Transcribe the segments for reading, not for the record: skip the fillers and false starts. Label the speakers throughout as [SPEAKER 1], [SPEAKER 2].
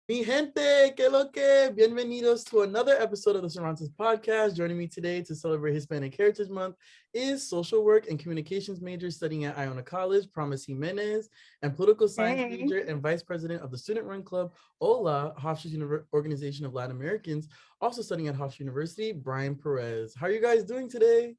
[SPEAKER 1] Mi gente, que lo que? Bienvenidos to another episode of the Cervantes podcast. Joining me today to celebrate Hispanic Heritage Month is social work and communications major studying at Iona College, Promise Jimenez, and political science
[SPEAKER 2] Hey,
[SPEAKER 1] major and vice president of the student run club, H.O.L.A, Hofstra Organization of Latin Americans, also studying at Hofstra University, Bryan Perez. How are you guys doing today?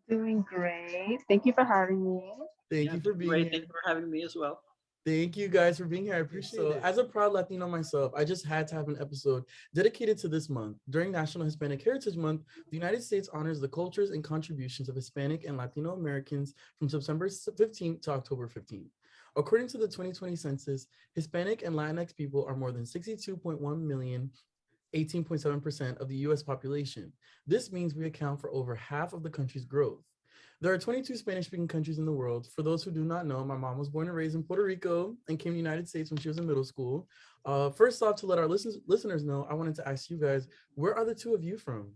[SPEAKER 2] doing great. Thank you for having me.
[SPEAKER 1] Thank
[SPEAKER 3] Yeah,
[SPEAKER 1] you for
[SPEAKER 3] doing
[SPEAKER 1] being
[SPEAKER 3] great.
[SPEAKER 1] here.
[SPEAKER 3] Thank you for having me as well.
[SPEAKER 1] Thank you guys for being here. I appreciate it. As a proud Latino myself, I just had to have an episode dedicated to this month. During National Hispanic Heritage Month, the United States honors the cultures and contributions of Hispanic and Latino Americans from September 15th to October 15th. According to the 2020 census, Hispanic and Latinx people are more than 62.1 million, 18.7% of the US population. This means we account for over half of the country's growth. There are 22 Spanish speaking countries in the world. For those who do not know, my mom was born and raised in Puerto Rico and came to the United States when she was in middle school. First off, to let our listeners know, I wanted to ask you guys, where are the two of you from?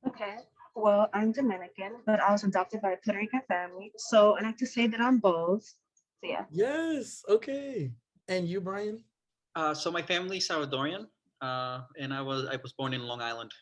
[SPEAKER 2] Okay. Well, I'm Dominican, but I was adopted by a Puerto Rican family. So I like to say that I'm both. So yeah.
[SPEAKER 1] Yes, okay. And you, Brian?
[SPEAKER 3] So my family's Salvadorian, and I was born in Long Island.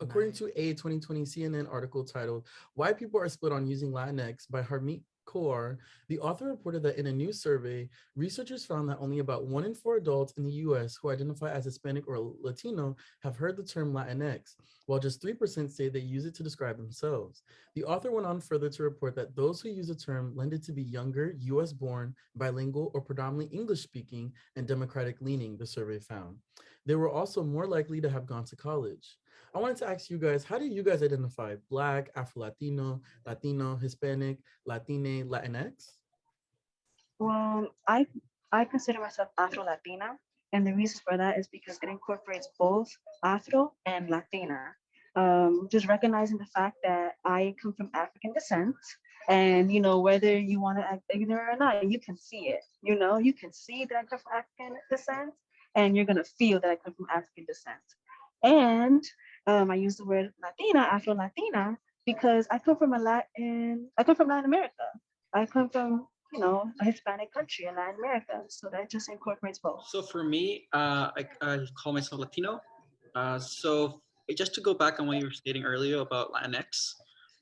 [SPEAKER 1] According to a 2020 CNN article titled Why People Are Split on Using Latinx by Harmeet Kaur, the author reported that in a new survey, researchers found that only about 1 in 4 adults in the US who identify as Hispanic or Latino have heard the term Latinx, while just 3% say they use it to describe themselves. The author went on further to report that those who use the term lended to be younger, US born, bilingual, or predominantly English speaking and Democratic leaning, the survey found. They were also more likely to have gone to college. I wanted to ask you guys, how do you guys identify Black, Afro-Latino, Latino, Hispanic, Latine, Latinx?
[SPEAKER 2] Well, I consider myself Afro Latina, and the reason for that is because it incorporates both Afro and Latina. Just recognizing the fact that I come from African descent, and whether you want to act ignorant or not, you can see it. You can see that I come from African descent, and you're gonna feel that I come from African descent. And I use the word Latina, Afro Latina, because I come from Latin America. I come from, a Hispanic country in Latin America. So that just incorporates both.
[SPEAKER 3] So for me, I call myself Latino. Just to go back on what you were stating earlier about Latinx,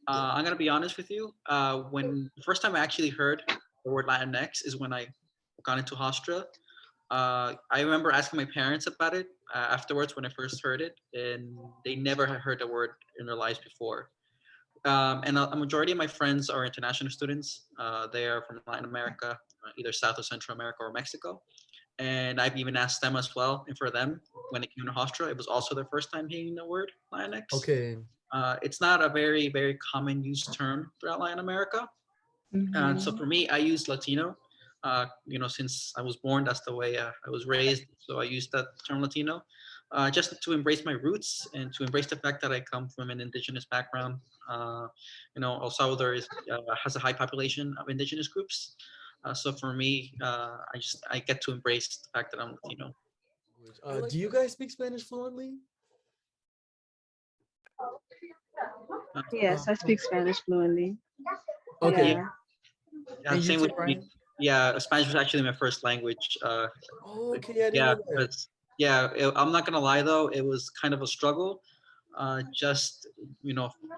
[SPEAKER 3] I'm gonna be honest with you. When the first time I actually heard the word Latinx is when I got into Hofstra. I remember asking my parents about it afterwards when I first heard it, and they never had heard the word in their lives before. And a majority of my friends are international students. They are from Latin America, either South or Central America or Mexico. And I've even asked them as well. And for them, when they came to Hofstra, it was also their first time hearing the word Latinx.
[SPEAKER 1] Okay.
[SPEAKER 3] It's not a very, very common used term throughout Latin America. And so
[SPEAKER 2] Hmm.
[SPEAKER 3] for me, I use Latino. Since I was born, that's the way I was raised. So I use that term Latino, just to embrace my roots and to embrace the fact that I come from an indigenous background. Uh, El Salvador has a high population of indigenous groups. So for me, I get to embrace the fact that I'm Latino.
[SPEAKER 1] Do you guys speak Spanish fluently?
[SPEAKER 3] Uh,
[SPEAKER 2] Yes, I speak Spanish fluently.
[SPEAKER 3] yeah,
[SPEAKER 1] Okay.
[SPEAKER 2] Yeah.
[SPEAKER 3] yeah,
[SPEAKER 1] And you
[SPEAKER 3] same
[SPEAKER 1] too,
[SPEAKER 3] with me.
[SPEAKER 1] Brian?
[SPEAKER 3] Yeah, Spanish was actually my first language.
[SPEAKER 1] Oh, okay. I didn't
[SPEAKER 3] Yeah,
[SPEAKER 1] know that.
[SPEAKER 3] because I'm not gonna lie though, it was kind of a struggle. Just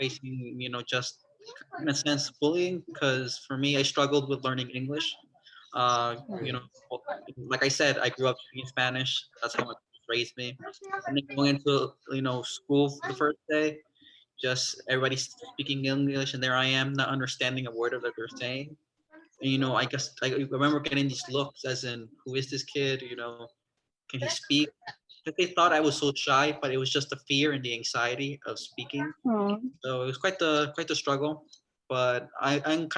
[SPEAKER 3] facing just in a sense bullying because for me I struggled with learning English.
[SPEAKER 1] Okay.
[SPEAKER 3] Well, like I said, I grew up speaking Spanish. That's how my parents raised me. And then going into school for the first day, just everybody's speaking English, and there I am not understanding a word of that they're saying. And, I guess I remember getting these looks as in, who is this kid? Can he speak? But they thought I was so shy, but it was just the fear and the anxiety of speaking.
[SPEAKER 2] Oh,
[SPEAKER 3] So it was quite the struggle. But I'm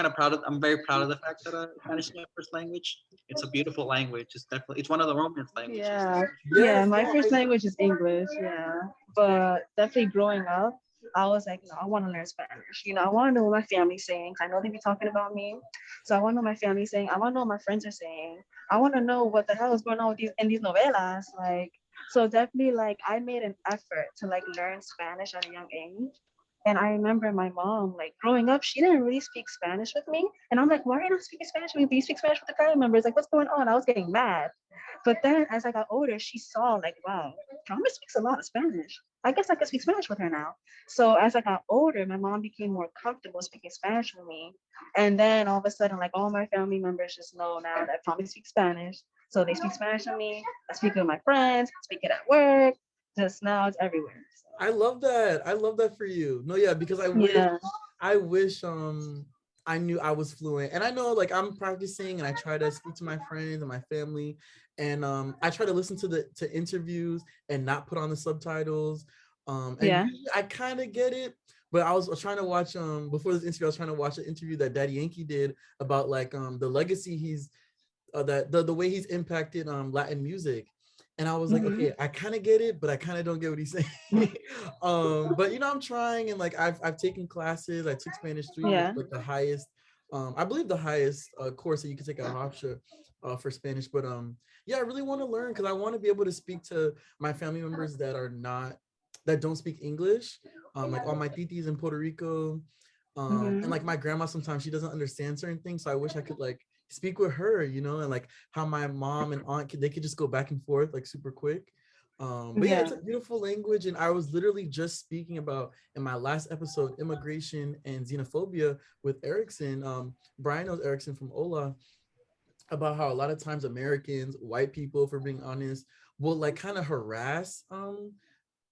[SPEAKER 3] very proud of the fact that Spanish is my first language. It's a beautiful language. It's one of the Romance languages.
[SPEAKER 2] yeah. Yeah,
[SPEAKER 1] Yes,
[SPEAKER 2] my
[SPEAKER 1] no,
[SPEAKER 2] first
[SPEAKER 1] I
[SPEAKER 2] language is English, yeah. But definitely growing up, I was like, no, I want to learn Spanish. I want to know what my family's saying. I know they be talking about me. So I want to know my family's saying. I want to know what my friends are saying. I want to know what the hell is going on with these novelas. Like, so definitely like I made an effort to like learn Spanish at a young age. And I remember my mom, like growing up, she didn't really speak Spanish with me. And I'm like, why are you not speaking Spanish with me? Do you speak Spanish with the family members? Like, what's going on? I was getting mad. But then as I got older, she saw like, wow, Thomas speaks a lot of Spanish. I guess I could speak Spanish with her now. So as I got older, my mom became more comfortable speaking Spanish with me. And then all of a sudden, like all my family members just know now that Tommy speaks Spanish. So they speak Spanish with me. I speak with my friends, speak it at work. Just now it's everywhere. So
[SPEAKER 1] I love that. I love that for you. No, yeah, because
[SPEAKER 2] yeah.
[SPEAKER 1] I wish I knew I was fluent. And I know like I'm practicing and I try to speak to my friends and my family and I try to listen to the to interviews and not put on the subtitles. And
[SPEAKER 2] Yeah.
[SPEAKER 1] usually I kind of get it, but I was trying to watch before this interview I was trying to watch an interview that Daddy Yankee did about like the legacy he's that the way he's impacted Latin music. And I was like,
[SPEAKER 2] Hmm.
[SPEAKER 1] okay, I kind of get it, but I kind of don't get what he's saying. But you know, I'm trying, and like I've taken classes. I took Spanish 3, which is
[SPEAKER 2] Yeah.
[SPEAKER 1] like the highest, I believe the highest course that you can take at Hofstra for Spanish. But yeah, I really want to learn because I want to be able to speak to my family members that are not that don't speak English. Like all my titis in Puerto Rico, and
[SPEAKER 2] Hmm.
[SPEAKER 1] like my grandma sometimes she doesn't understand certain things, so I wish I could like speak with her, you know, and like how my mom and aunt they could just go back and forth like super quick. But yeah, it's
[SPEAKER 2] Yeah.
[SPEAKER 1] a beautiful language, and I was literally just speaking about in my last episode immigration and xenophobia with Erickson. Brian knows Erickson from Ola about how a lot of times Americans, white people, for being honest, will like kind of harass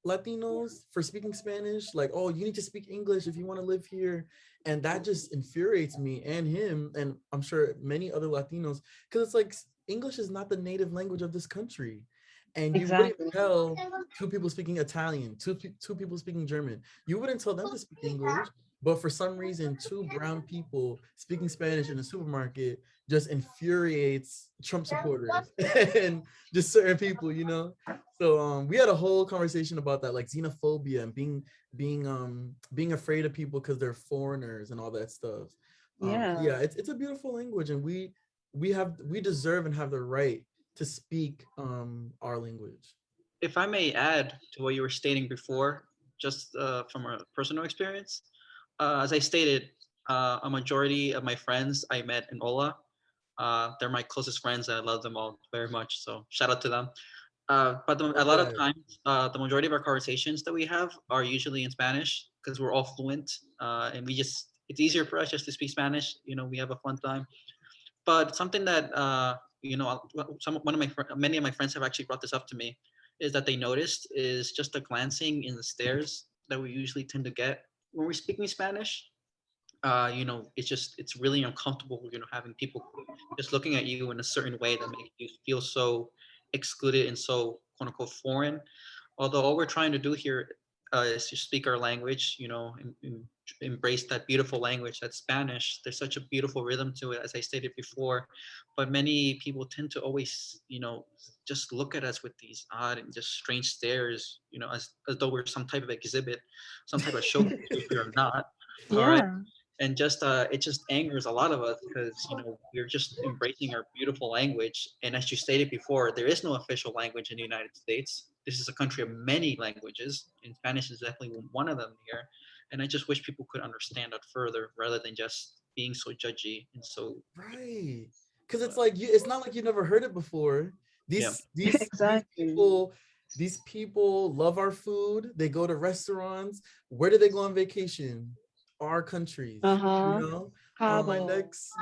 [SPEAKER 1] Latinos for speaking Spanish, like, oh, you need to speak English if you want to live here. And that just infuriates me and him, and I'm sure many other Latinos, because it's like English is not the native language of this country. And you wouldn't
[SPEAKER 2] Exactly.
[SPEAKER 1] tell two people speaking Italian, two people speaking German, you wouldn't tell them to speak English. But for some reason, two brown people speaking Spanish in a supermarket just infuriates Trump supporters and just certain people, you know? So we had a whole conversation about that, like xenophobia and being afraid of people because they're foreigners and all that stuff.
[SPEAKER 2] Yeah.
[SPEAKER 1] Yeah, it's a beautiful language, and we deserve and have the right to speak our language.
[SPEAKER 3] If I may add to what you were stating before, just from a personal experience, as I stated, a majority of my friends I met in Ola. They're my closest friends. I love them all very much. So shout out to them. A
[SPEAKER 1] Love
[SPEAKER 3] lot of
[SPEAKER 1] that.
[SPEAKER 3] times, the majority of our conversations that we have are usually in Spanish because we're all fluent, and it's easier for us just to speak Spanish. You know, we have a fun time. But something that one of many of my friends have actually brought this up to me is that they noticed is just the glancing in the stares that we usually tend to get when we're speaking Spanish. It's really uncomfortable, having people just looking at you in a certain way that makes you feel so excluded and so quote unquote foreign. Although all we're trying to do here is to speak our language, embrace that beautiful language, that Spanish. There's such a beautiful rhythm to it, as I stated before. But many people tend to always, just look at us with these odd and just strange stares, as though we're some type of exhibit, some type of showcase, which we are not. All right.
[SPEAKER 2] Yeah.
[SPEAKER 3] And just it just angers a lot of us because we're just embracing our beautiful language. And as you stated before, there is no official language in the United States. This is a country of many languages, and Spanish is definitely one of them here. And I just wish people could understand that further rather than just being so judgy and so.
[SPEAKER 1] Right. Because it's
[SPEAKER 3] But
[SPEAKER 1] like it's not like you never heard it before.
[SPEAKER 3] yeah,
[SPEAKER 1] These
[SPEAKER 2] Exactly.
[SPEAKER 1] these people love our food. They go to restaurants. Where do they go on vacation? Our countries, you
[SPEAKER 2] Uh-huh.
[SPEAKER 1] know?
[SPEAKER 2] Cabo.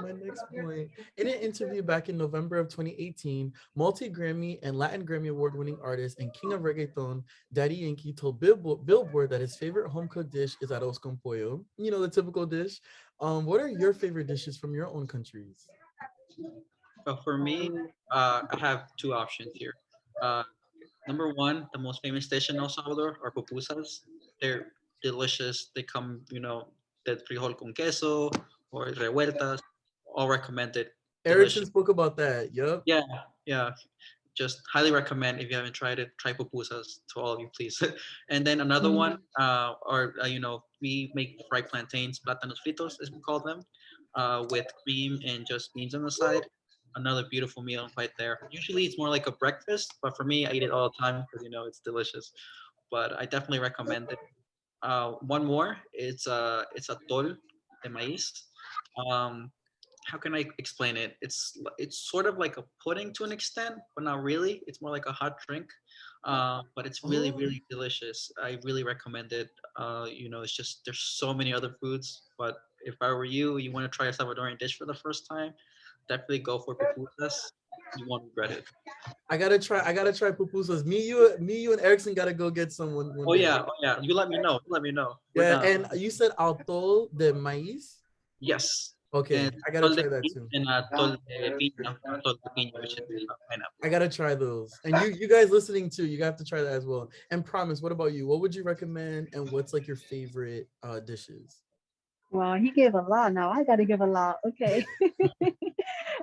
[SPEAKER 1] My next point. In an interview back in November of 2018, multi-Grammy and Latin Grammy award-winning artist and king of reggaeton, Daddy Yankee told Billboard that his favorite home-cooked dish is arroz con pollo. You know, the typical dish. What are your favorite dishes from your own countries?
[SPEAKER 3] but for me, I have two options here. Uh, Number one, the most famous dish in El Salvador are pupusas. They're delicious. They come, the frijol con queso or revueltas, all recommended.
[SPEAKER 1] Erickson
[SPEAKER 3] Delicious.
[SPEAKER 1] spoke about that. Yup.
[SPEAKER 3] Yeah, yeah. Just highly recommend if you haven't tried it, try pupusas to all of you, please. And then another one,
[SPEAKER 2] Hmm.
[SPEAKER 3] we make fried plantains, plátanos fritos, as we call them, with cream and just beans on the side. Another beautiful meal right there. Usually it's more like a breakfast, but for me, I eat it all the time because it's delicious. But I definitely recommend it. One more, it's a tol de maíz. Um, how can I explain it? It's sort of like a pudding to an extent, but not really. It's more like a hot drink, but it's really
[SPEAKER 1] Oh,
[SPEAKER 3] really delicious. I really recommend it. It's just there's so many other foods, but if I were you, you want to try a Salvadorian dish for the first time, definitely go for pupusas. You won't regret it.
[SPEAKER 1] I gotta try. I gotta try pupusas. Me, you, and Erickson gotta go get some one
[SPEAKER 3] Oh
[SPEAKER 1] day.
[SPEAKER 3] yeah, oh yeah. You let me know. You let me know. We're
[SPEAKER 1] Yeah,
[SPEAKER 3] down.
[SPEAKER 1] and you said Auto de maíz.
[SPEAKER 3] Yes.
[SPEAKER 1] Okay,
[SPEAKER 3] And
[SPEAKER 1] I gotta
[SPEAKER 3] tol de
[SPEAKER 1] try that
[SPEAKER 3] maíz
[SPEAKER 1] too.
[SPEAKER 3] and tol de piña, tol de piña, which is pineapple.
[SPEAKER 1] I gotta try those. And you guys listening too, you have to try that as well. And Promise, what about you? What would you recommend? And what's like your favorite dishes?
[SPEAKER 2] Well, he gave a lot. Now I got to give a lot. Okay.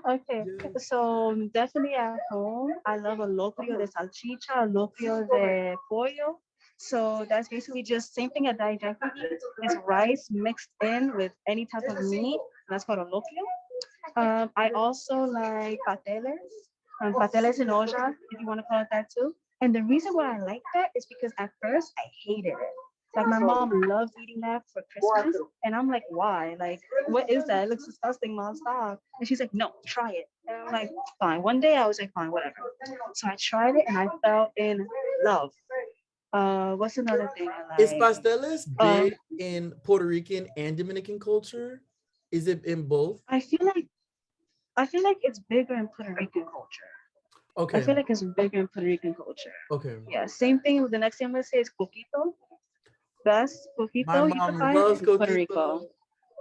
[SPEAKER 2] Okay.
[SPEAKER 1] Yes.
[SPEAKER 2] So definitely at home, I love a locrio de salchicha, a locrio de pollo. So that's basically just same thing as I just eat. It's rice mixed in with any type of meat. That's called a locrio. I also like pateles, pateles in olla, if you want to call it that too. And the reason why I like that is because at first I hated it. Like my mom loved eating that for Christmas, and I'm like, why? Like, what is that? It looks disgusting, mom. Stop. And she's like, no, try it. And I'm like, fine. One day I was like, fine, whatever. So I tried it, and I fell in love. What's another thing I
[SPEAKER 1] Is
[SPEAKER 2] like?
[SPEAKER 1] pasteles
[SPEAKER 2] Um,
[SPEAKER 1] big in Puerto Rican and Dominican culture? Is it in both?
[SPEAKER 2] I feel like I feel like it's bigger in Puerto Rican culture. I
[SPEAKER 1] Okay.
[SPEAKER 2] feel like it's bigger in Puerto Rican culture.
[SPEAKER 1] Okay.
[SPEAKER 2] Yeah, same thing. The next thing I'm gonna say is coquito. Best
[SPEAKER 1] My
[SPEAKER 2] coquito you could
[SPEAKER 1] mom
[SPEAKER 2] find
[SPEAKER 1] loves
[SPEAKER 2] in Puerto
[SPEAKER 1] coquito.
[SPEAKER 2] Rico.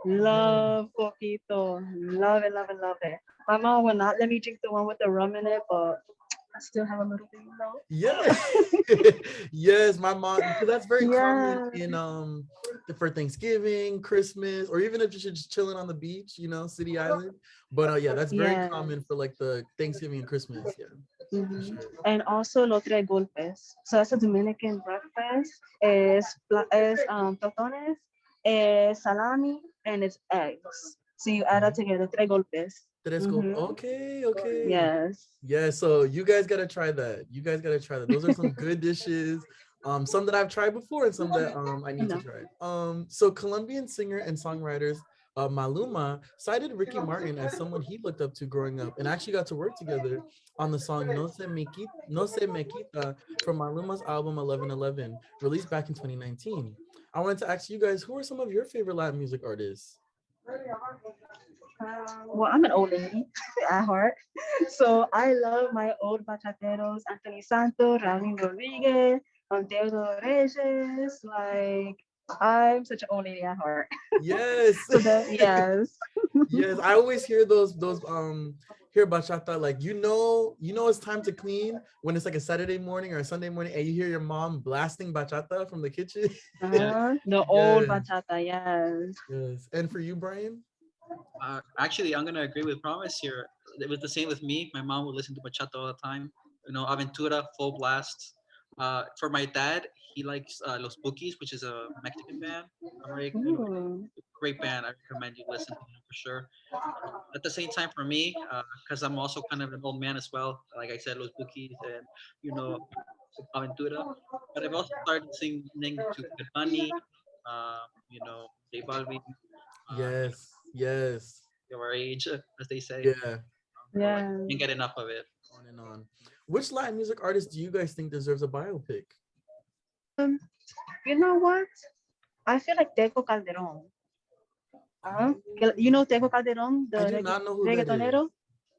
[SPEAKER 1] Yeah.
[SPEAKER 2] Love coquito. Love it, love it, love it. My mom would not let me drink the one with the rum in it, but I still have a little bit,
[SPEAKER 1] Yeah. Yes, my mom, because that's very common
[SPEAKER 2] Yeah.
[SPEAKER 1] in for Thanksgiving, Christmas, or even if you're just chilling on the beach, City Island. But yeah, that's very
[SPEAKER 2] Yeah.
[SPEAKER 1] common for like the Thanksgiving and Christmas. Yeah, for
[SPEAKER 2] Mhm.
[SPEAKER 1] sure.
[SPEAKER 2] And also los tres golpes. So that's a Dominican breakfast. Is totones, salami, and it's eggs. So you add that
[SPEAKER 1] Okay.
[SPEAKER 2] together, tres golpes.
[SPEAKER 1] Tres go.
[SPEAKER 2] Mm-hmm.
[SPEAKER 1] Okay, okay.
[SPEAKER 2] Yes.
[SPEAKER 1] Yeah, so you guys gotta try that. You guys gotta try that. Those are some good dishes. Some that I've tried before and some that I need to
[SPEAKER 2] No.
[SPEAKER 1] try. So Colombian singer and songwriters Maluma cited Ricky Martin as someone he looked up to growing up and actually got to work together on the song No Se Me Quita from Maluma's album 1111, released back in 2019. I wanted to ask you guys, who are some of your favorite Latin music artists?
[SPEAKER 2] Well, I'm an old lady at heart. So I love my old bachateros, Anthony Santos, Raul Rodriguez, Teodoro Reyes. Like, I'm such an old lady at heart.
[SPEAKER 1] Yes.
[SPEAKER 2] So that, yes.
[SPEAKER 1] Yes, I always hear those hear bachata like it's time to clean when it's like a Saturday morning or a Sunday morning and you hear your mom blasting bachata from the kitchen.
[SPEAKER 3] Yeah.
[SPEAKER 2] The old
[SPEAKER 1] Yes,
[SPEAKER 2] bachata, yes.
[SPEAKER 1] yes. And for you, Brian?
[SPEAKER 3] Actually, I'm gonna agree with Promise here. It was the same with me. My mom would listen to bachata all the time. Aventura, full blast. For my dad, he likes Los Bookies, which is a Mexican band.
[SPEAKER 2] Ooh.
[SPEAKER 3] Great band. I recommend you listen to them for sure. At the same time, for me, because I'm also kind of an old man as well. Like I said, Los Bookies and you know Aventura. But I've also started singing to Bad Bunny, J Balvin, uh, you know,
[SPEAKER 1] Yes, yes.
[SPEAKER 3] of our age, as they say.
[SPEAKER 1] Yeah,
[SPEAKER 3] But like,
[SPEAKER 2] Yeah.
[SPEAKER 3] can't get enough of it.
[SPEAKER 1] on and on. Which Latin music artist do you guys think deserves a biopic?
[SPEAKER 2] You know what? I feel like Teco Calderon. You
[SPEAKER 1] Oh,
[SPEAKER 2] know Tego Calderon,
[SPEAKER 1] I
[SPEAKER 2] the
[SPEAKER 1] do not know who that is.
[SPEAKER 2] reggaetonero?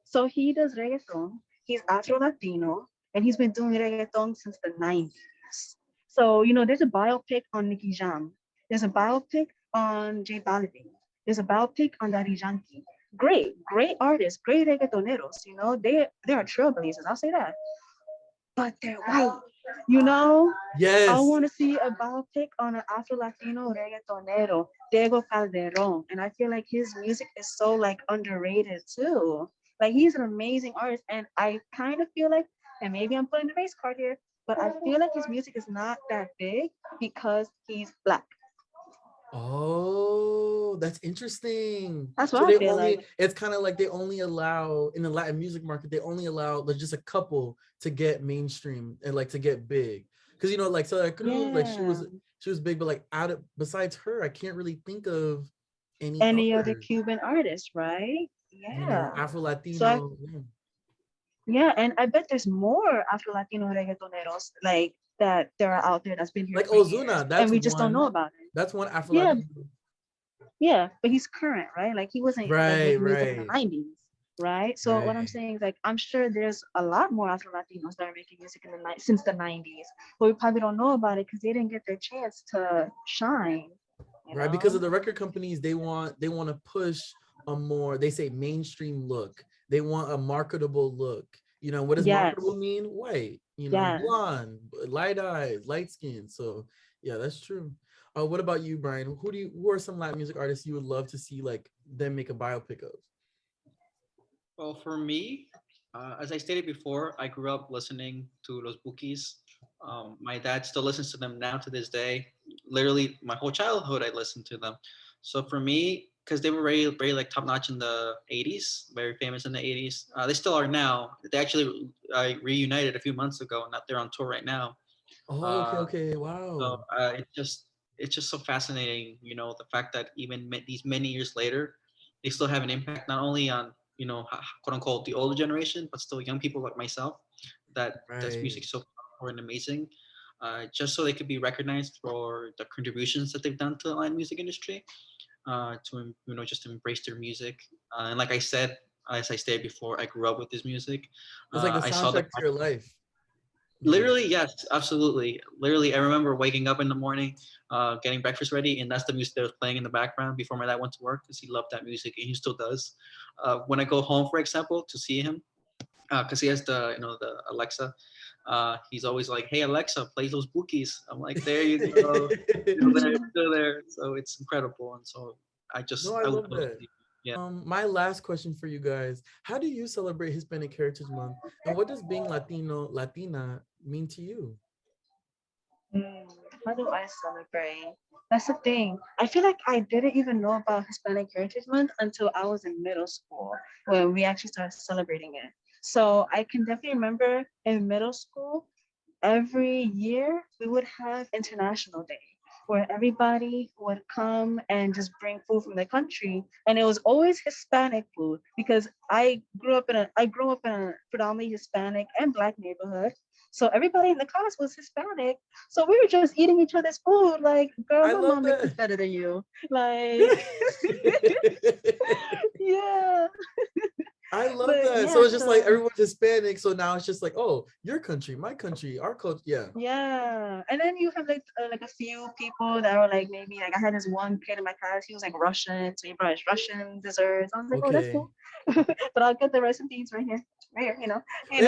[SPEAKER 2] So he does reggaeton. He's Afro Latino, and he's been doing reggaeton since the 90s. So, there's a biopic on Nicky Jam. There's a biopic on J Balvin. There's a biopic on Daddy Yankee. Great, great artists, great reggaetoneros. They are trailblazers. I'll say that. But they're white. You know, I
[SPEAKER 1] Yes.
[SPEAKER 2] want to see a biopic on an Afro Latino reggaetonero, Diego Calderon, and I feel like his music is so like underrated too. Like he's an amazing artist, and I kind of feel like, and maybe I'm putting the race card here, but I feel like his music is not that big because he's black.
[SPEAKER 1] Oh, that's interesting.
[SPEAKER 2] That's
[SPEAKER 1] So
[SPEAKER 2] what I feel like.
[SPEAKER 1] it's kind of like they only allow in the Latin music market, they only allow like just a couple to get mainstream and like to get big. Because like Celia Cruz, like
[SPEAKER 2] Yeah.
[SPEAKER 1] she was big, but like besides her, I can't really think of any
[SPEAKER 2] Any other
[SPEAKER 1] others.
[SPEAKER 2] Cuban artist, right? Yeah.
[SPEAKER 1] Afro
[SPEAKER 2] So I
[SPEAKER 1] Latino. Yeah.
[SPEAKER 2] Yeah, and I bet there's more Afro Latino reggaetoneros like that there are out there that's been here
[SPEAKER 1] Like
[SPEAKER 2] for years,
[SPEAKER 1] Ozuna,
[SPEAKER 2] and
[SPEAKER 1] that's
[SPEAKER 2] we just don't
[SPEAKER 1] one.
[SPEAKER 2] know about it.
[SPEAKER 1] That's one Afro
[SPEAKER 2] Yeah,
[SPEAKER 1] Latino.
[SPEAKER 2] yeah, but he's current, right? Like he wasn't like
[SPEAKER 1] Right,
[SPEAKER 2] making music in the
[SPEAKER 1] right,
[SPEAKER 2] 90s, right? So what I'm
[SPEAKER 1] right.
[SPEAKER 2] saying is like I'm sure there's a lot more Afro Latinos that are making music in the night since the 90s, but we probably don't know about it because they didn't get their chance to shine, you
[SPEAKER 1] Right, because of
[SPEAKER 2] know?
[SPEAKER 1] the record companies, they want to push a more, they say, mainstream look. They want a marketable look. What does marketable
[SPEAKER 2] Yes,
[SPEAKER 1] mean? White,
[SPEAKER 2] yes.
[SPEAKER 1] blonde, light eyes, light skin. So yeah, that's true. What about you, Brian? Who are some Latin music artists you would love to see like them make a biopic of?
[SPEAKER 3] Well, for me, as I stated before, I grew up listening to Los Bukis. My dad still listens to them now to this day. Literally, my whole childhood, I listened to them. So for me, because they were very like top notch in the '80s, very famous in the '80s. They still are now. They actually reunited a few months ago, and they're on tour right now.
[SPEAKER 1] Oh, okay,
[SPEAKER 3] Uh,
[SPEAKER 1] okay,
[SPEAKER 3] so
[SPEAKER 1] wow.
[SPEAKER 3] it's just so fascinating, the fact that even these many years later, they still have an impact not only on quote unquote the older generation, but still young people like myself. That's
[SPEAKER 1] Right.
[SPEAKER 3] music so powerful and amazing. Just so they could be recognized for the contributions that they've done to the Latin music industry, to just embrace their music. And like I said, as I stated before, I grew up with this music.
[SPEAKER 1] It's like the
[SPEAKER 3] I saw the
[SPEAKER 1] soundtrack to your life. Yeah.
[SPEAKER 3] Literally, yes, absolutely. Literally, I remember waking up in the morning, getting breakfast ready, and that's the music that was playing in the background before my dad went to work because he loved that music and he still does. When I go home, for example, to see him, because he has the Alexa, he's always like, "Hey Alexa, play those bookies." I'm like, "There you go, still there,
[SPEAKER 2] Mhm.
[SPEAKER 3] still there." So it's incredible, and so
[SPEAKER 1] No, I
[SPEAKER 3] I would
[SPEAKER 1] love
[SPEAKER 3] love to
[SPEAKER 1] that.
[SPEAKER 3] see. Yeah.
[SPEAKER 1] My last question for you guys: how do you celebrate Hispanic Heritage Month, and what does being Latino, Latina mean to you?
[SPEAKER 2] Mm, how do I celebrate? That's the thing. I feel like I didn't even know about Hispanic Heritage Month until I was in middle school when we actually started celebrating it. So I can definitely remember in middle school, every year we would have International Day where everybody would come and just bring food from the country, and it was always Hispanic food because I grew up in a predominantly Hispanic and Black neighborhood, so everybody in the class was Hispanic, so we were just eating each other's food like, girl,
[SPEAKER 1] I
[SPEAKER 2] my
[SPEAKER 1] love
[SPEAKER 2] mom makes this
[SPEAKER 1] that.
[SPEAKER 2] better than you, like. Yeah,
[SPEAKER 1] I love
[SPEAKER 2] but
[SPEAKER 1] that. So
[SPEAKER 2] yeah,
[SPEAKER 1] it's just like
[SPEAKER 2] so
[SPEAKER 1] everyone's Hispanic. So now it's just like, oh, your country, my country, our culture. Yeah.
[SPEAKER 2] yeah, and then you have like a few people that were like maybe like I had this one kid in my class. He was like Russian, so he brought his Russian desserts. I was like, oh, that's
[SPEAKER 1] Okay.
[SPEAKER 2] cool, but I'll get the recipes right here, you know.
[SPEAKER 1] Hey,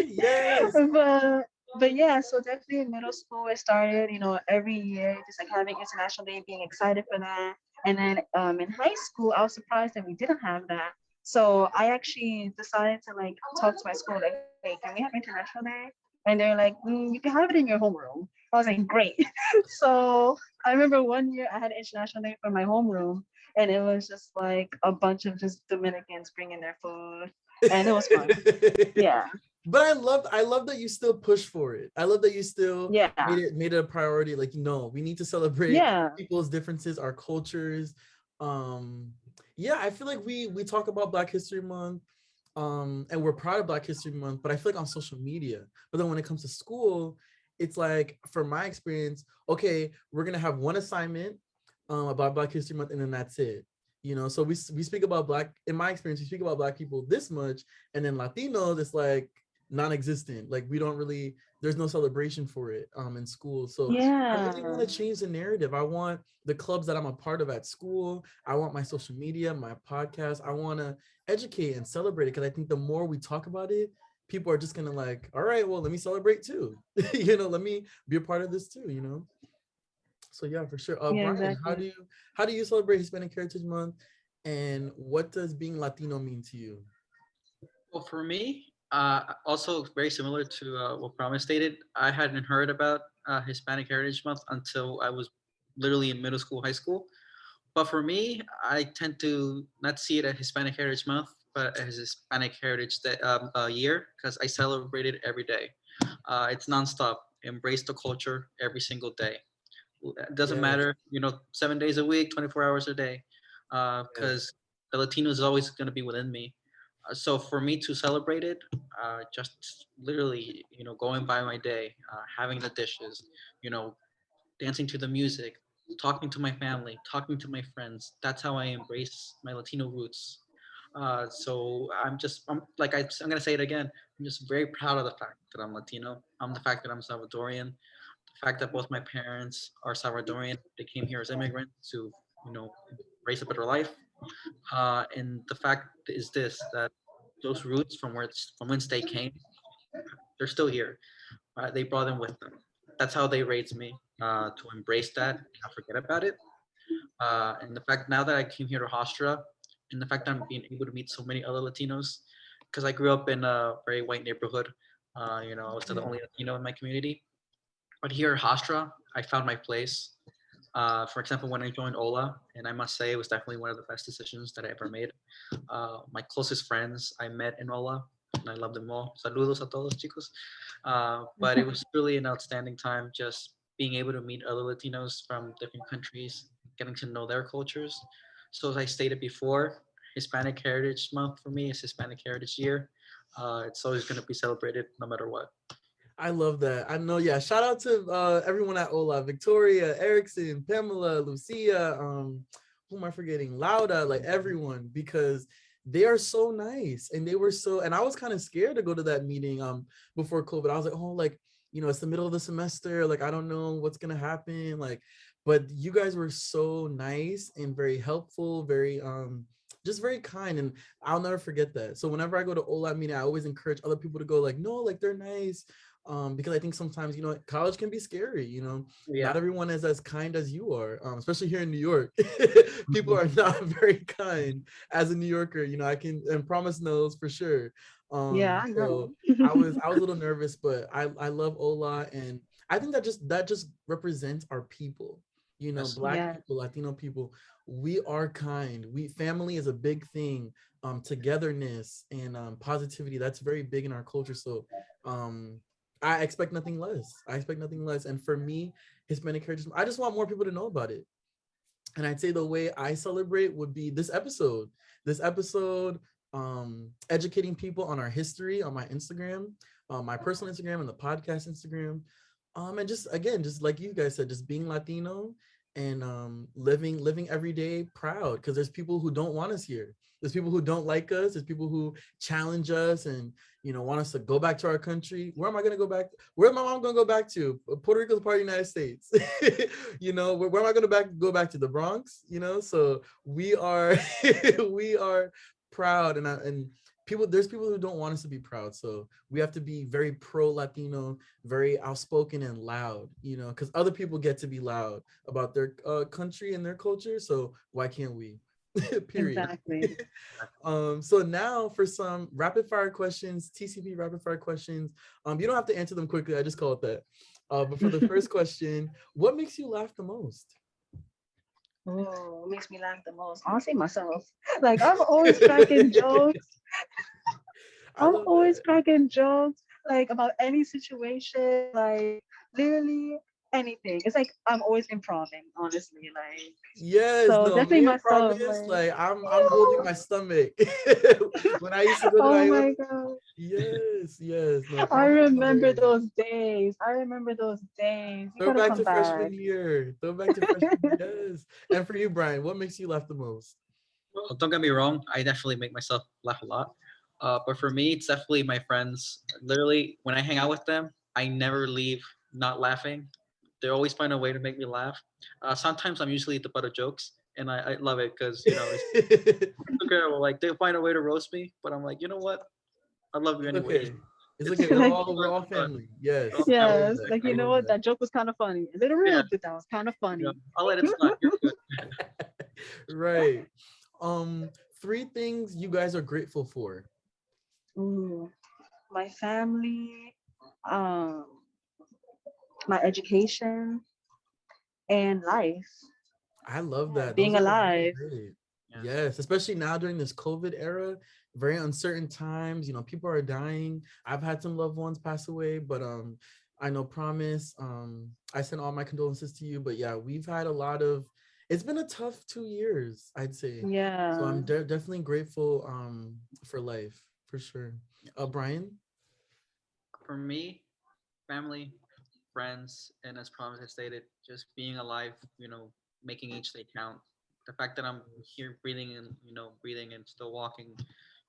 [SPEAKER 1] yes.
[SPEAKER 2] but but yeah, so definitely in middle school it started. Every year just like having International Day, being excited for that, and then in high school I was surprised that we didn't have that. So I actually decided to like talk to my school like, hey, can we have International Day? And they're like, you can have it in your homeroom. I was like, great. So I remember one year I had International Day for my homeroom, and it was just like a bunch of just Dominicans bringing their food, and it was fun. Yeah,
[SPEAKER 1] But I love that you still push for it. I love that you still
[SPEAKER 2] yeah,
[SPEAKER 1] made it a priority. Like, no, we need to celebrate
[SPEAKER 2] yeah,
[SPEAKER 1] people's differences, our cultures. Um, yeah, I feel like we talk about Black History Month, and we're proud of Black History Month, but I feel like on social media. But then when it comes to school, it's like, from my experience, okay, we're gonna have one assignment about Black History Month, and then that's it. So we speak about in my experience, we speak about Black people this much, and then Latinos, it's like non-existent. Like, we don't really, there's no celebration for it in school. So I really
[SPEAKER 2] yeah,
[SPEAKER 1] want to change the narrative. I want the clubs that I'm a part of at school, I want my social media, my podcast, I want to educate and celebrate it, because I think the more we talk about it, people are just gonna like, all right, well, let me celebrate too. Let me be a part of this too. So yeah, for sure.
[SPEAKER 2] yeah,
[SPEAKER 1] Brian, how do
[SPEAKER 2] exactly.
[SPEAKER 1] you how do you celebrate Hispanic Heritage Month, and what does being Latino mean to you?
[SPEAKER 3] Well, for me, also very similar to what Promise stated, I hadn't heard about Hispanic Heritage Month until I was literally in middle school, high school. But for me, I tend to not see it as Hispanic Heritage Month, but as Hispanic Heritage Year, because I celebrate it every day. It's nonstop. Embrace the culture every single day. It doesn't
[SPEAKER 1] Yes,
[SPEAKER 3] matter, 7 days a week, 24 hours a day,
[SPEAKER 1] yes.
[SPEAKER 3] because the Latino is always going to be within me. So for me to celebrate it, just literally, going by my day, having the dishes, you know, dancing to the music, talking to my family, talking to my friends. That's how I embrace my Latino roots. So I'm like I'm gonna say it again. I'm just very proud of the fact that I'm Latino. I'm the fact that I'm Salvadorian. The fact that both my parents are Salvadorian. They came here as immigrants to, you know, raise a better life. And the fact is this that those roots from whence they came, they're still here. They brought them with them. That's how they raised me, to embrace that and not forget about it. And the fact now that I came here to Hofstra, and the fact that I'm being able to meet so many other Latinos, because I grew up in a very white neighborhood. I was the
[SPEAKER 1] Yeah.
[SPEAKER 3] only Latino in my community. But here at Hofstra, I found my place. For example, when I joined H.O.L.A, and I must say it was definitely one of the best decisions that I ever made. My closest friends I met in H.O.L.A, and I love them all. Saludos a todos, chicos. But it was really an outstanding time just being able to meet other Latinos from different countries, getting to know their cultures. So as I stated before, Hispanic Heritage Month for me is Hispanic Heritage Year. It's always going to be celebrated no matter what.
[SPEAKER 1] I love that. I know. Yeah. Shout out to everyone at Ola, Victoria, Erickson, Pamela, Lucia. Who am I forgetting? Lauda, like everyone, because they are so nice and they were so. And I was kind of scared to go to that meeting before COVID. I was like, oh, like it's the middle of the semester. Like I don't know what's gonna happen. Like, but you guys were so nice and very helpful, very just very kind, and I'll never forget that. So whenever I go to Ola meeting, I always encourage other people to go. Like, no, like they're nice, because I think sometimes college can be scary. Not
[SPEAKER 3] Yeah.
[SPEAKER 1] everyone is as kind as you are, especially here in New York. People are not very kind. As a New Yorker, I can and promise knows for sure.
[SPEAKER 2] Yeah, I know.
[SPEAKER 1] So I was a little nervous, but I love Ola, and I think that just represents our people.
[SPEAKER 3] Yes.
[SPEAKER 1] Black
[SPEAKER 2] Yeah,
[SPEAKER 1] people, Latino people, we are kind. Family is a big thing. Togetherness and positivity, that's very big in our culture. So um I expect nothing less. I expect nothing less. And for me, Hispanic Heritage, I just want more people to know about it. And I'd say the way I celebrate would be this episode. This episode, educating people on our history on my Instagram, my personal Instagram and the podcast Instagram. And just again, just like you guys said, just being Latino and living every day proud, because there's people who don't want us here. There's people who don't like us. There's people who challenge us and want us to go back to our country. Where am I gonna go back? Where am my mom gonna go back to? Puerto Rico's part of the United States. Where am I gonna go back to? The Bronx? So we are we are proud, and there's people who don't want us to be proud. So we have to be very pro Latino, very outspoken and loud, because other people get to be loud about their country and their culture. So why can't we? Period.
[SPEAKER 2] exactly.
[SPEAKER 1] So now for some rapid fire questions, TCP rapid fire questions. You don't have to answer them quickly. I just call it that. But for the first question, what makes you laugh the most?
[SPEAKER 2] Oh, makes me laugh the most. Honestly, myself. Like I'm always cracking jokes.
[SPEAKER 1] I
[SPEAKER 2] I'm
[SPEAKER 1] love
[SPEAKER 2] always
[SPEAKER 1] that.
[SPEAKER 2] cracking jokes like about any situation, like literally anything. It's like I'm always improving, honestly. Like
[SPEAKER 1] Yes,
[SPEAKER 2] so
[SPEAKER 1] no,
[SPEAKER 2] definitely
[SPEAKER 1] me and
[SPEAKER 2] myself.
[SPEAKER 1] Promise,
[SPEAKER 2] Like
[SPEAKER 1] like I'm holding my stomach. When I used to go to
[SPEAKER 2] oh
[SPEAKER 1] Iona,
[SPEAKER 2] my god.
[SPEAKER 1] yes, yes, no,
[SPEAKER 2] I
[SPEAKER 1] Promise is
[SPEAKER 2] remember
[SPEAKER 1] hilarious.
[SPEAKER 2] those days. I remember those days. You
[SPEAKER 1] Throw
[SPEAKER 2] gotta
[SPEAKER 1] back
[SPEAKER 2] come
[SPEAKER 1] to
[SPEAKER 2] back.
[SPEAKER 1] freshman year. Throw back to freshman year. Yes. And for you, Brian, what makes you laugh the most?
[SPEAKER 3] Well, don't get me wrong. I definitely make myself laugh a lot. But for me, it's definitely my friends. Literally, when I hang out with them, I never leave not laughing. They always find a way to make me laugh. Sometimes I'm usually the butt of jokes, and I love it because it's incredible. Like they find a way to roast me, but I'm like, you know what? I love you
[SPEAKER 1] It's
[SPEAKER 3] anyways.
[SPEAKER 1] okay. It's
[SPEAKER 3] It's
[SPEAKER 1] okay. We're
[SPEAKER 2] like
[SPEAKER 1] all we're all
[SPEAKER 3] fun.
[SPEAKER 1] family. Yes.
[SPEAKER 3] We're all
[SPEAKER 1] I
[SPEAKER 3] family.
[SPEAKER 1] love
[SPEAKER 2] yes,
[SPEAKER 1] that.
[SPEAKER 2] like
[SPEAKER 1] I
[SPEAKER 2] you know
[SPEAKER 1] love
[SPEAKER 2] what?
[SPEAKER 1] that.
[SPEAKER 2] That joke was kind of funny. A little
[SPEAKER 3] Yeah,
[SPEAKER 2] rude, but that was kind of funny.
[SPEAKER 3] I'll let it slide. You're good.
[SPEAKER 1] Right. Um, three things you guys are grateful for.
[SPEAKER 2] Ooh, my family, um, my education, and life.
[SPEAKER 1] I love
[SPEAKER 2] Yeah,
[SPEAKER 1] that.
[SPEAKER 2] being
[SPEAKER 1] Those are really
[SPEAKER 2] alive.
[SPEAKER 1] great.
[SPEAKER 3] Yeah.
[SPEAKER 1] Yes, especially now during this COVID era, very uncertain times. People are dying. I've had some loved ones pass away, but I know Promise. I send all my condolences to you. But yeah, we've had a lot of It's been a tough 2 years, I'd say. So
[SPEAKER 2] Yeah.
[SPEAKER 1] I'm definitely grateful for life, for sure. Brian?
[SPEAKER 3] For me, family, friends, and as Promise has stated, just being alive, making each day count. The fact that I'm here breathing and, breathing and still walking,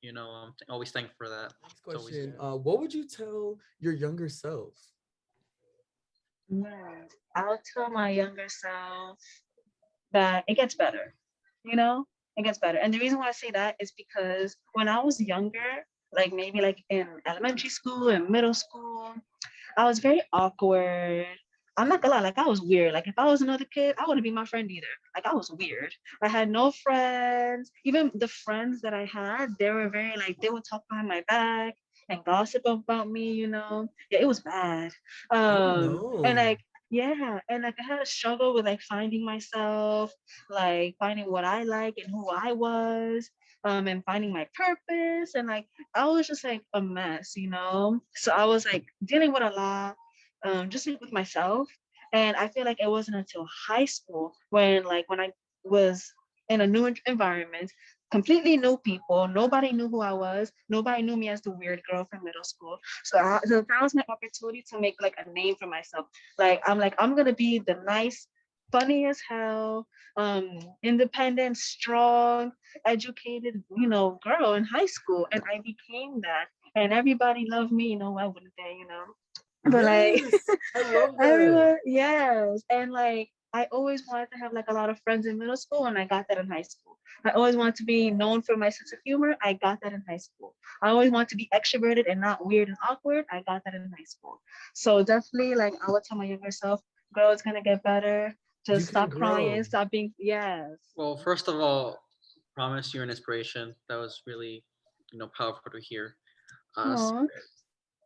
[SPEAKER 3] I'm always thankful for that.
[SPEAKER 1] Next
[SPEAKER 3] It's always
[SPEAKER 1] question.
[SPEAKER 3] there.
[SPEAKER 1] What would you tell your younger self?
[SPEAKER 2] I'll tell my younger self that it gets better. You know, it gets better. And the reason why I say that is because when I was younger, like maybe like in elementary school and middle school, I was very awkward. I'm not gonna lie, like I was weird. Like if I was another kid, I wouldn't be my friend either. Like I was weird. I had no friends. Even the friends that I had, they were very like they would talk behind my back and gossip about me, you know. Yeah, it was bad.
[SPEAKER 1] Oh
[SPEAKER 2] And
[SPEAKER 1] no.
[SPEAKER 2] like yeah, and like I had a struggle with like finding myself, like finding what I like and who I was, and finding my purpose. And like I was just like a mess, you know? So I was like dealing with a lot, just like with myself. And I feel like it wasn't until high school when I was in a new environment, completely new people, nobody knew who I was, nobody knew me as the weird girl from middle school. So that was my opportunity to make like a name for myself. Like I'm gonna be the nice, funny as hell, independent, strong, educated, girl in high school, and I became that, and everybody loved me. Why wouldn't they? But like
[SPEAKER 1] Yes, I love that.
[SPEAKER 2] everyone, yes, and like I always wanted to have like a lot of friends in middle school, and I got that in high school. I always wanted to be known for my sense of humor. I got that in high school. I always want to be extroverted and not weird and awkward. I got that in high school. So definitely, like I would tell my younger self, girl, it's gonna get better.
[SPEAKER 1] You
[SPEAKER 2] Just
[SPEAKER 1] can
[SPEAKER 2] stop
[SPEAKER 1] grow.
[SPEAKER 2] crying, stop being yes.
[SPEAKER 3] Well, first of all, Promise, you're an inspiration. That was really, powerful to hear. S-
[SPEAKER 2] Aw.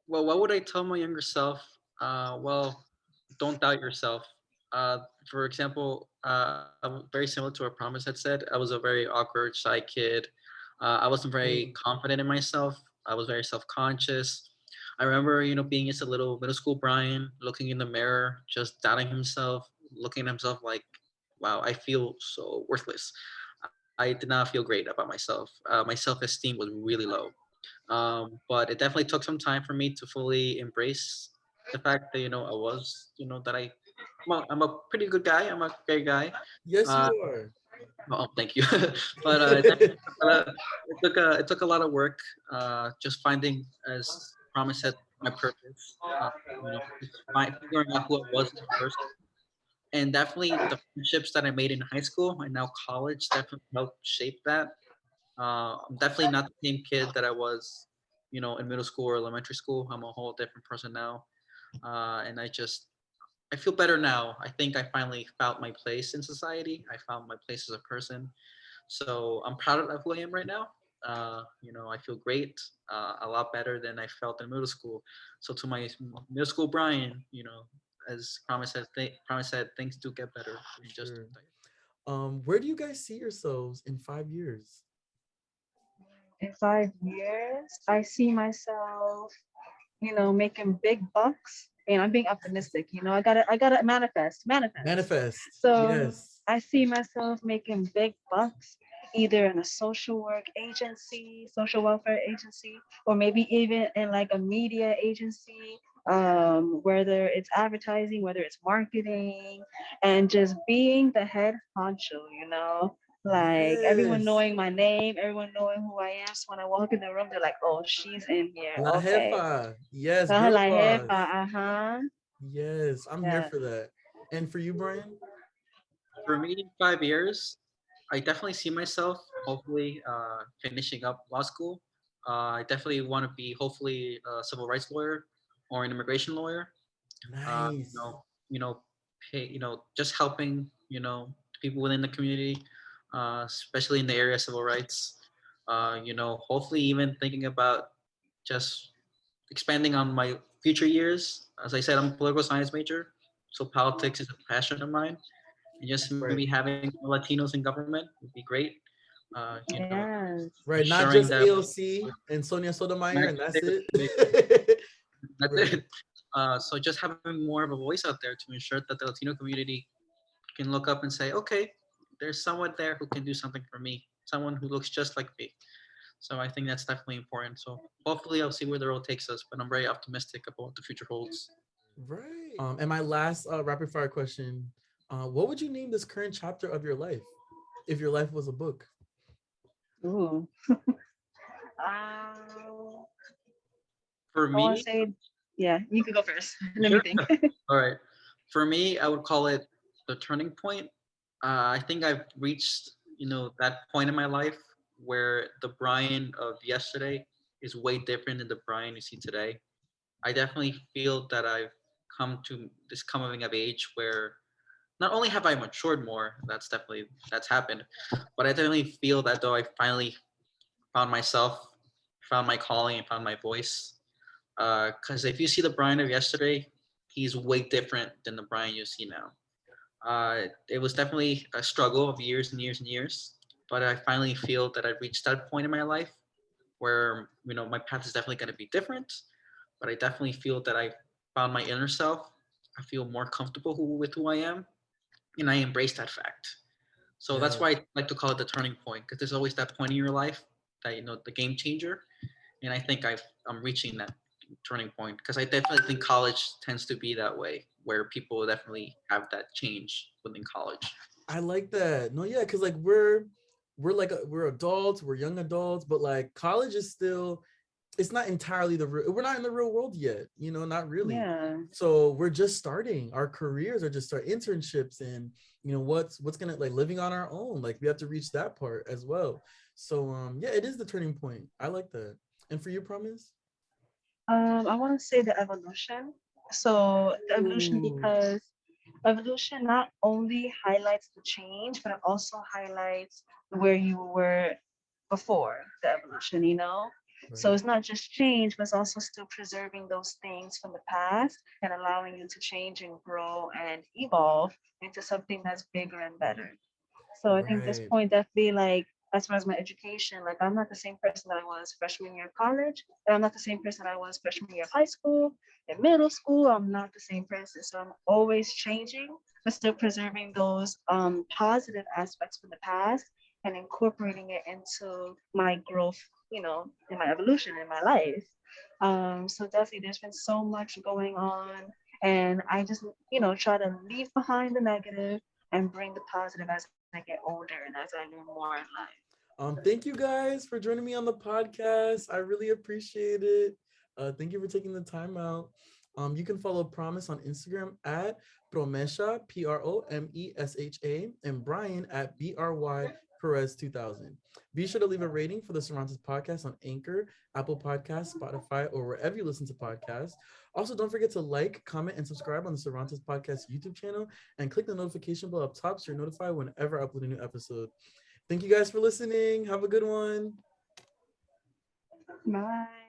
[SPEAKER 3] well, what would I tell my younger self? Well, don't doubt yourself. For example, very similar to what Promise had said. I was a very awkward, shy kid. I wasn't very
[SPEAKER 1] Same.
[SPEAKER 3] confident in myself. I was very self-conscious. I remember, being just a little middle school Brian, looking in the mirror, just doubting himself, looking at himself like, wow, I feel so worthless. I did not feel great about myself. My self-esteem was really low. But it definitely took some time for me to fully embrace the fact that I was that I'm a pretty good guy. I'm a great guy.
[SPEAKER 1] Yes,
[SPEAKER 3] Uh,
[SPEAKER 1] you are.
[SPEAKER 3] oh, thank you. But it took a lot of work. Just finding, as Promise said, my purpose. Just figuring out who I was as a person, and definitely the friendships that I made in high school and now college definitely helped shape that. I'm definitely not the same kid that I was, in middle school or elementary school. I'm a whole different person now, and I feel better now. I think I finally found my place in society. I found my place as a person. So I'm proud of who I am right now. I feel great, a lot better than I felt in middle school. So to my middle school Brian, as Promise said, things do get better.
[SPEAKER 1] For
[SPEAKER 3] And just
[SPEAKER 1] sure. Where do you guys see yourselves in 5 years?
[SPEAKER 2] In 5 years, I see myself, making big bucks. And I'm being optimistic, I gotta manifest.
[SPEAKER 1] Manifest.
[SPEAKER 2] So
[SPEAKER 1] Yes.
[SPEAKER 2] I see myself making big bucks either in a social work agency, social welfare agency, or maybe even in like a media agency, whether it's advertising, whether it's marketing, and just being the head honcho, like everyone
[SPEAKER 1] Yes.
[SPEAKER 2] knowing my name, everyone knowing who I am. So when I walk in the room, they're like, "Oh, she's in here."
[SPEAKER 1] La
[SPEAKER 2] Okay.
[SPEAKER 1] jefa. Yes, girl
[SPEAKER 2] La jefa.
[SPEAKER 1] boss.
[SPEAKER 2] Uh-huh.
[SPEAKER 1] Yes, I'm here
[SPEAKER 2] Yeah.
[SPEAKER 1] for that. And for you, Brian?
[SPEAKER 3] for me in 5 years, I definitely see myself hopefully finishing up law school. I definitely want to be hopefully a civil rights lawyer or an immigration lawyer. Uh, you
[SPEAKER 1] Nice.
[SPEAKER 3] know, just helping people within the community, especially in the area of civil rights. Hopefully even thinking about just expanding on my future years. As I said, I'm a political science major, so politics is a passion of mine, and just maybe
[SPEAKER 1] Right.
[SPEAKER 3] having Latinos in government would be great.
[SPEAKER 2] Yes.
[SPEAKER 1] Right. Not
[SPEAKER 3] Ensuring
[SPEAKER 1] just
[SPEAKER 3] that
[SPEAKER 1] AOC and Sonia Sotomayor, and that's it.
[SPEAKER 3] that's
[SPEAKER 1] Right.
[SPEAKER 3] it. So just having more of a voice out there to ensure that the Latino community can look up and say, okay, there's someone there who can do something for me, someone who looks just like me. So I think that's definitely important. So hopefully I'll see where the road takes us, but I'm very optimistic about what the future holds.
[SPEAKER 1] Right. And my last rapid fire question: what would you name this current chapter of your life if your life was a book?
[SPEAKER 2] Ooh. Um,
[SPEAKER 3] For
[SPEAKER 2] I want to
[SPEAKER 3] me,
[SPEAKER 2] say, yeah, you can go first. Let me
[SPEAKER 3] sure.
[SPEAKER 2] think.
[SPEAKER 3] All right. For me, I would call it the turning point. I think I've reached, that point in my life where the Brian of yesterday is way different than the Brian you see today. I definitely feel that I've come to this coming of age where not only have I matured more, that's happened, but I definitely feel that though I finally found myself, found my calling, and found my voice. Because if you see the Brian of yesterday, he's way different than the Brian you see now. It was definitely a struggle of years and years and years, but I finally feel that I've reached that point in my life where my path is definitely going to be different, but I definitely feel that I found my inner self. I feel more comfortable with who I am, and I embrace that fact. So that's
[SPEAKER 1] Yeah,
[SPEAKER 3] why I like to call it the turning point, because there's always that point in your life that the game changer, and I think I'm reaching that turning point because I definitely think college tends to be that way, where people definitely have that change within college.
[SPEAKER 1] I like that. No, yeah, because like we're like we're adults, we're young adults, but like college is still, it's not entirely the real, we're not in the real world yet, not really.
[SPEAKER 2] Yeah.
[SPEAKER 1] So we're just starting. Our careers are just start internships, and what's gonna, like, living on our own. Like we have to reach that part as well. So yeah, it is the turning point. I like that. And for you, Promise?
[SPEAKER 2] I want to say the evolution. So the evolution,
[SPEAKER 1] Ooh,
[SPEAKER 2] because evolution not only highlights the change, but it also highlights where you were before the evolution. So
[SPEAKER 1] right.
[SPEAKER 2] it's not just change, but it's also still preserving those things from the past and allowing you to change and grow and evolve into something that's bigger and better. So I think this
[SPEAKER 1] Right.
[SPEAKER 2] point definitely, like, as far as my education, like I'm not the same person that I was freshman year of college, and I'm not the same person I was freshman year of high school. In middle school, I'm not the same person. So I'm always changing, but still preserving those positive aspects from the past and incorporating it into my growth, in my evolution in my life. So definitely there's been so much going on. And I just, try to leave behind the negative and bring the positive as I get older and as I learn more in life.
[SPEAKER 1] Thank you guys for joining me on the podcast. I really appreciate it. Thank you for taking the time out. You can follow Promise on Instagram at Promesha, Promesha, and Brian at Bry Perez 2000. Be sure to leave a rating for the Cervantes podcast on Anchor, Apple Podcasts, Spotify, or wherever you listen to podcasts. Also, don't forget to like, comment, and subscribe on the Cervantes podcast YouTube channel, and click the notification bell up top so you're notified whenever I upload a new episode. Thank you guys for listening. Have a good one.
[SPEAKER 2] Bye.